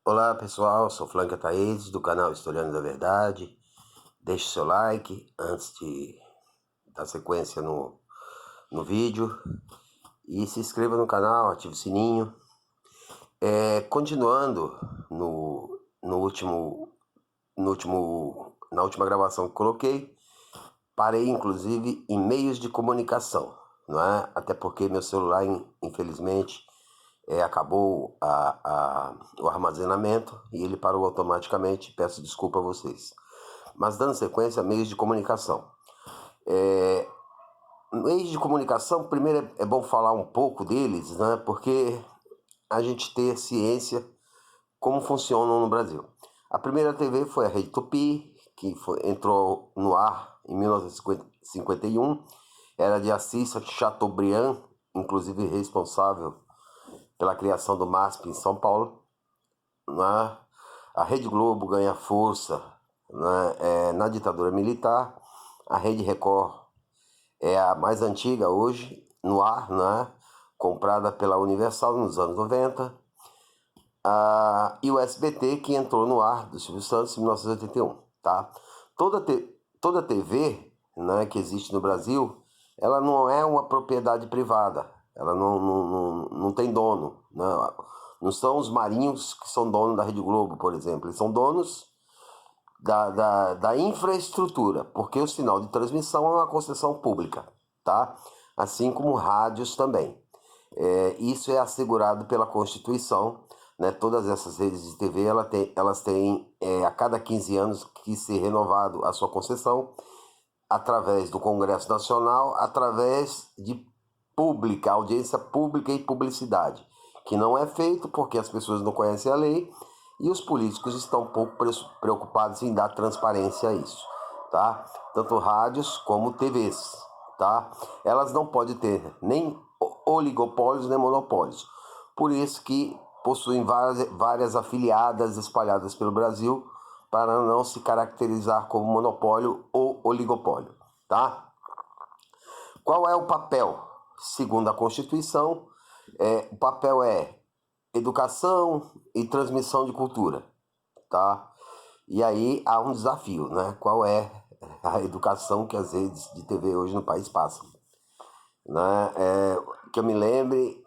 Olá pessoal, sou Flanca Thaís do canal Historiando da Verdade. Deixe seu like antes de dar sequência no vídeo e se inscreva no canal, ative o sininho. Continuando na última gravação que coloquei, parei inclusive em meios de comunicação, não é? Até porque meu celular, infelizmente, acabou o armazenamento e ele parou automaticamente. Peço desculpa a vocês. Mas dando sequência, meios de comunicação. Meios de comunicação, primeiro é bom falar um pouco deles, né? Porque a gente ter ciência como funcionam no Brasil. A primeira TV foi a Rede Tupi, que entrou no ar em 1951. Era de Assis Chateaubriand, inclusive responsável pela criação do MASP em São Paulo. Né? A Rede Globo ganha força, né, na ditadura militar. A Rede Record é a mais antiga hoje no ar, né, comprada pela Universal nos anos 90. E o SBT, que entrou no ar do Silvio Santos em 1981. Tá? Toda TV, né, que existe no Brasil, ela não é uma propriedade privada. Ela não tem dono. Não são os marinhos que são donos da Rede Globo, por exemplo. Eles são donos da infraestrutura, porque o sinal de transmissão é uma concessão pública, tá? Assim como rádios também. Isso é assegurado pela Constituição, né? Todas essas redes de TV, elas têm a cada 15 anos que ser renovado a sua concessão, através do Congresso Nacional, através de audiência pública e publicidade, que não é feito porque as pessoas não conhecem a lei e os políticos estão pouco preocupados em dar transparência a isso, tá? Tanto rádios como TVs, tá? Elas não podem ter nem oligopólios nem monopólios, por isso que possuem várias afiliadas espalhadas pelo Brasil, para não se caracterizar como monopólio ou oligopólio, tá? Qual é o papel? Segundo a Constituição, o papel é educação e transmissão de cultura, tá? E aí há um desafio, né? Qual é a educação que as redes de TV hoje no país passam? Né? Que eu me lembre,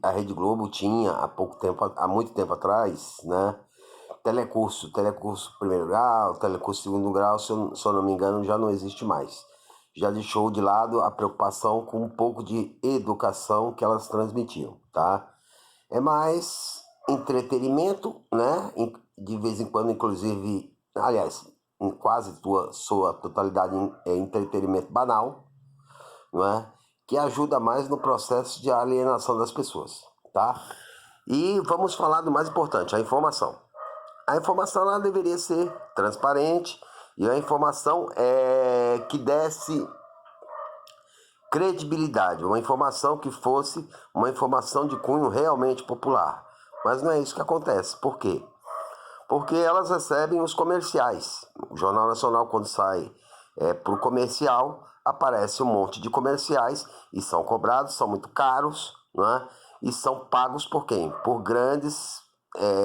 a Rede Globo tinha há muito tempo atrás, né? Telecurso primeiro grau, telecurso segundo grau, se eu não me engano, já não existe mais. Já deixou de lado a preocupação com um pouco de educação que elas transmitiam, tá? É mais entretenimento, né? De vez em quando, inclusive, aliás, em quase sua totalidade é entretenimento banal, não é? Que ajuda mais no processo de alienação das pessoas, tá? E vamos falar do mais importante, a informação. A informação ela deveria ser transparente e a informação que desse credibilidade, uma informação que fosse uma informação de cunho realmente popular. Mas não é isso que acontece. Por quê? Porque elas recebem os comerciais. O Jornal Nacional, quando sai para o comercial, aparece um monte de comerciais e são cobrados, são muito caros, né? E são pagos por quem? Por grandes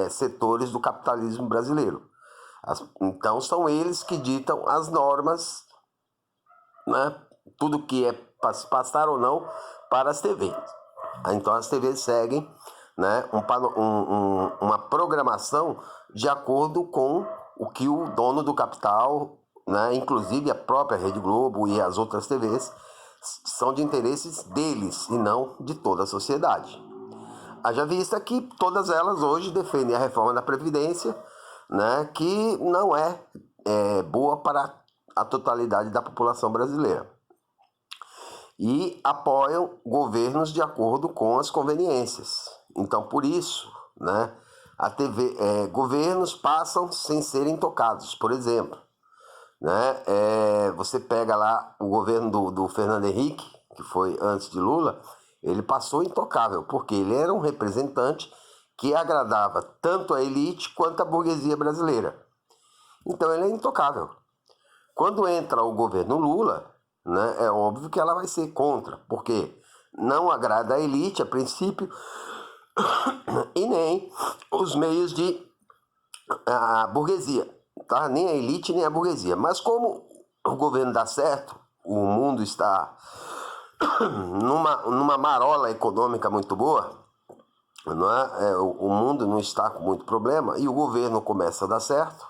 setores do capitalismo brasileiro. Então são eles que ditam as normas, né? Tudo que é para se passar ou não para as TVs. Então as TVs seguem, né, uma programação de acordo com o que o dono do capital, né, inclusive a própria Rede Globo e as outras TVs, são de interesses deles e não de toda a sociedade. Haja vista que todas elas hoje defendem a reforma da Previdência, né, que não é boa para a totalidade da população brasileira. E apoiam governos de acordo com as conveniências. Então, por isso, né, governos passam sem serem tocados. Por exemplo, né, você pega lá o governo do Fernando Henrique, que foi antes de Lula, ele passou intocável, porque ele era um representante que agradava tanto a elite quanto a burguesia brasileira. Então ele é intocável. Quando entra o governo Lula, né, é óbvio que ela vai ser contra, porque não agrada a elite a princípio e nem os meios de a burguesia, tá? Nem a elite, nem a burguesia. Mas como o governo dá certo, o mundo está numa marola econômica muito boa, não é? O mundo não está com muito problema e o governo começa a dar certo,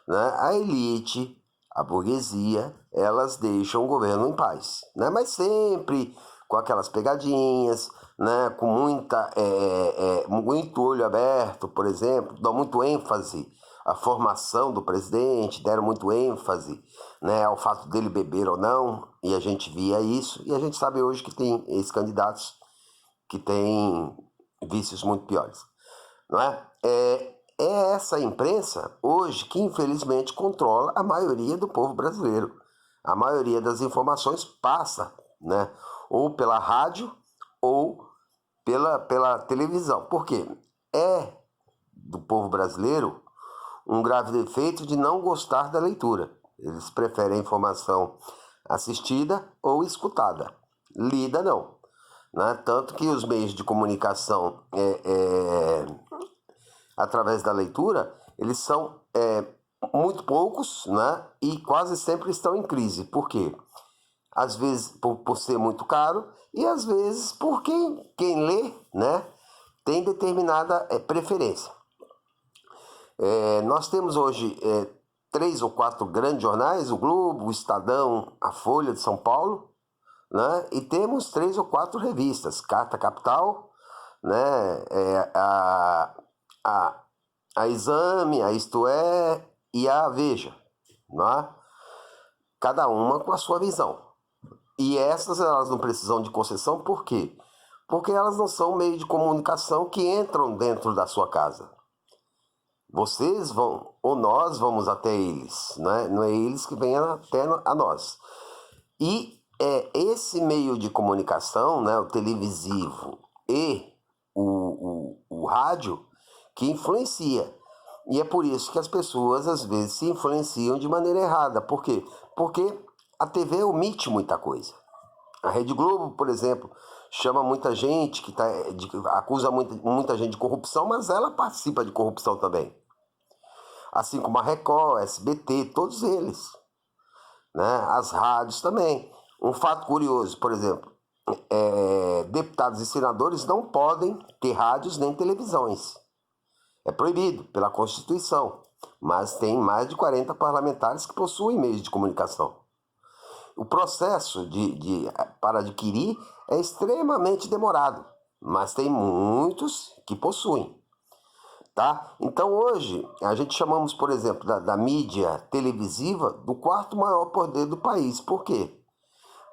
né? A elite, a burguesia, elas deixam o governo em paz, né? Mas sempre com aquelas pegadinhas, né? Com muito olho aberto, por exemplo, dão muito ênfase à formação do presidente, deram muito ênfase, né, ao fato dele beber ou não, e a gente via isso, e a gente sabe hoje que tem ex-candidatos que têm vícios muito piores, não é? É essa imprensa hoje que infelizmente controla a maioria do povo brasileiro. A maioria das informações passa, né, ou pela rádio ou pela televisão. Por quê? É do povo brasileiro um grave defeito de não gostar da leitura. Eles preferem a informação assistida ou escutada. Lida não. Né? Tanto que os meios de comunicação através da leitura, eles são muito poucos, né? E quase sempre estão em crise. Por quê? Às vezes por ser muito caro e às vezes por quem lê, né, tem determinada preferência. Nós temos hoje 3 ou 4 grandes jornais, o Globo, o Estadão, a Folha de São Paulo, né? E temos 3 ou 4 revistas, Carta Capital, né? A Exame, a Isto É e a Veja, né? Cada uma com a sua visão. E essas elas não precisam de concessão, por quê? Porque elas não são meio de comunicação que entram dentro da sua casa. Vocês vão, ou nós vamos até eles, né? Não é eles que vêm até a nós. E esse meio de comunicação, né, o televisivo e o rádio, que influencia. E é por isso que as pessoas às vezes se influenciam de maneira errada. Por quê? Porque a TV omite muita coisa. A Rede Globo, por exemplo, chama muita gente, acusa muita gente de corrupção, mas ela participa de corrupção também. Assim como a Record, a SBT, todos eles. Né? As rádios também. Um fato curioso, por exemplo, deputados e senadores não podem ter rádios nem televisões. É proibido pela Constituição, mas tem mais de 40 parlamentares que possuem meios de comunicação. O processo para adquirir é extremamente demorado, mas tem muitos que possuem. Tá? Então hoje, a gente chamamos, por exemplo, da mídia televisiva do 4º maior poder do país. Por quê?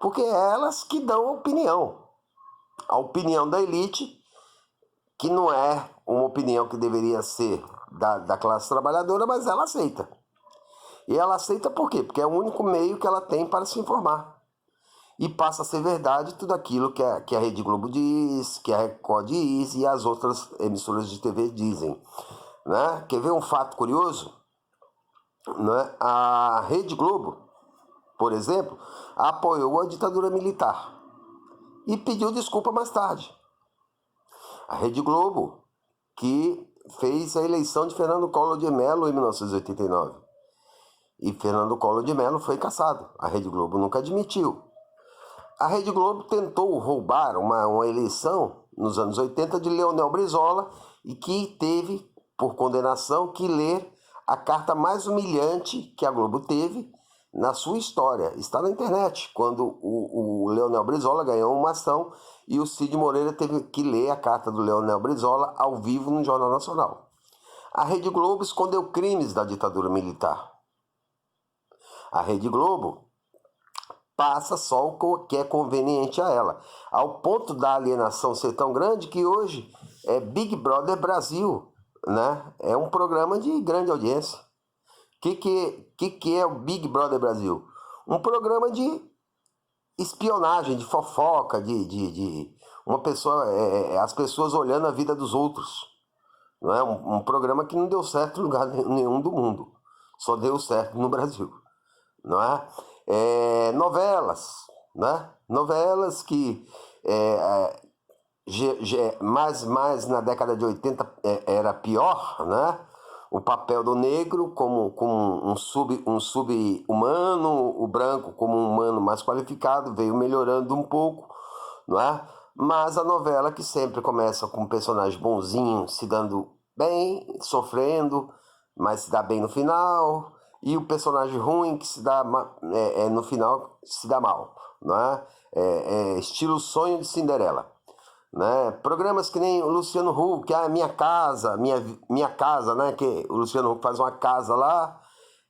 Porque é elas que dão a opinião. A opinião da elite, que não é uma opinião que deveria ser da classe trabalhadora, mas ela aceita. E ela aceita por quê? Porque é o único meio que ela tem para se informar. E passa a ser verdade tudo aquilo que a Rede Globo diz, que a Record diz e as outras emissoras de TV dizem. Né? Quer ver um fato curioso? Né? A Rede Globo, por exemplo, apoiou a ditadura militar e pediu desculpa mais tarde. A Rede Globo, que fez a eleição de Fernando Collor de Mello em 1989. E Fernando Collor de Mello foi cassado. A Rede Globo nunca admitiu. A Rede Globo tentou roubar uma eleição nos anos 80 de Leonel Brizola e que teve, por condenação, que ler a carta mais humilhante que a Globo teve na sua história. Está na internet, quando o Leonel Brizola ganhou uma ação e o Cid Moreira teve que ler a carta do Leonel Brizola ao vivo no Jornal Nacional. A Rede Globo escondeu crimes da ditadura militar. A Rede Globo passa só o que é conveniente a ela, ao ponto da alienação ser tão grande que hoje é Big Brother Brasil, né? É um programa de grande audiência. O que é o Big Brother Brasil? Um programa de espionagem, de fofoca, de uma pessoa, as pessoas olhando a vida dos outros. Não é? Um programa que não deu certo em lugar nenhum do mundo, só deu certo no Brasil. Não é? Novelas, né? Novelas que mais na década de 80 era pior, né? O papel do negro como um sub-humano, o branco como um humano mais qualificado, veio melhorando um pouco, não é? Mas a novela que sempre começa com um personagem bonzinho, se dando bem, sofrendo, mas se dá bem no final, e o personagem ruim que se dá no final se dá mal, não é? Estilo Sonho de Cinderela, né? Programas que nem o Luciano Huck, Minha Casa, minha Casa, né? Que o Luciano Huck faz uma casa lá,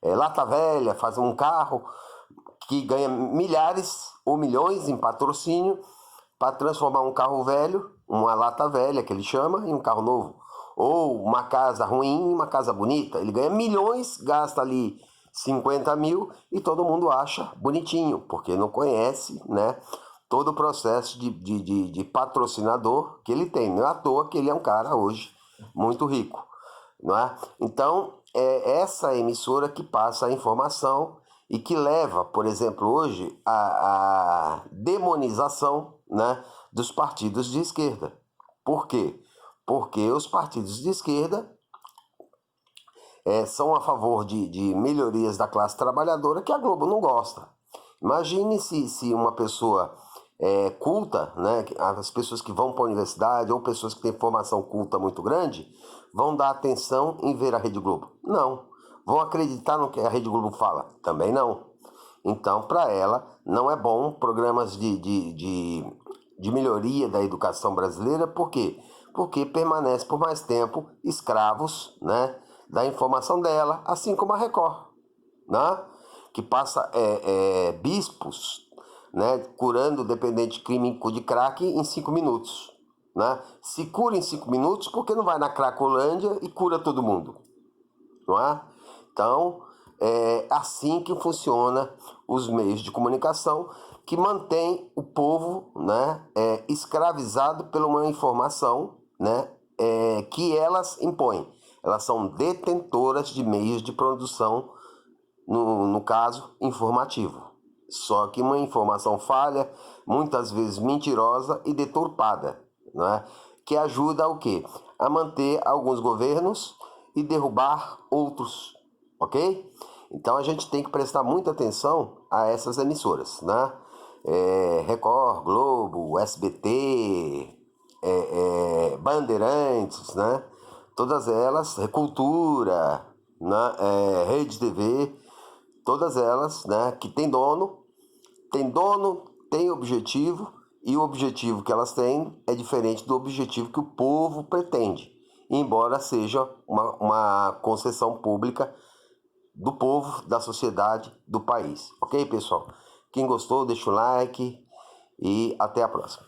Lata Velha, faz um carro que ganha milhares ou milhões em patrocínio para transformar um carro velho, uma lata velha que ele chama, em um carro novo. Ou uma casa ruim em uma casa bonita. Ele ganha milhões, gasta ali 50 mil e todo mundo acha bonitinho, porque não conhece, né, todo o processo de patrocinador que ele tem. Não é à toa que ele é um cara hoje muito rico, não é? Então, é essa emissora que passa a informação e que leva, por exemplo, hoje a demonização, né, dos partidos de esquerda. Por quê? Porque os partidos de esquerda são a favor de melhorias da classe trabalhadora que a Globo não gosta. Imagine se uma pessoa culta, né, as pessoas que vão para a universidade ou pessoas que têm formação culta muito grande, vão dar atenção em ver a Rede Globo. Não. Vão acreditar no que a Rede Globo fala? Também não. Então, para ela, não é bom programas de melhoria da educação brasileira. Por quê? Porque permanece por mais tempo escravos, né, da informação dela, assim como a Record, né, que passa bispos, né, curando dependente químico de crack em 5 minutos. Né? Se cura em 5 minutos, por que não vai na Cracolândia e cura todo mundo? Não é? Então, é assim que funciona os meios de comunicação que mantém o povo, né, escravizado pela uma informação, né, que elas impõem. Elas são detentoras de meios de produção, no caso, informativo. Só que uma informação falha, muitas vezes mentirosa e deturpada, né, que ajuda o quê? A manter alguns governos e derrubar outros, ok? Então a gente tem que prestar muita atenção a essas emissoras, né? Record, Globo, SBT, Bandeirantes, né? Todas elas, Cultura, né? Rede TV, todas elas, né? Que tem dono, tem objetivo, e o objetivo que elas têm é diferente do objetivo que o povo pretende, embora seja uma concessão pública do povo, da sociedade, do país. Ok, pessoal? Quem gostou, deixa o like e até a próxima.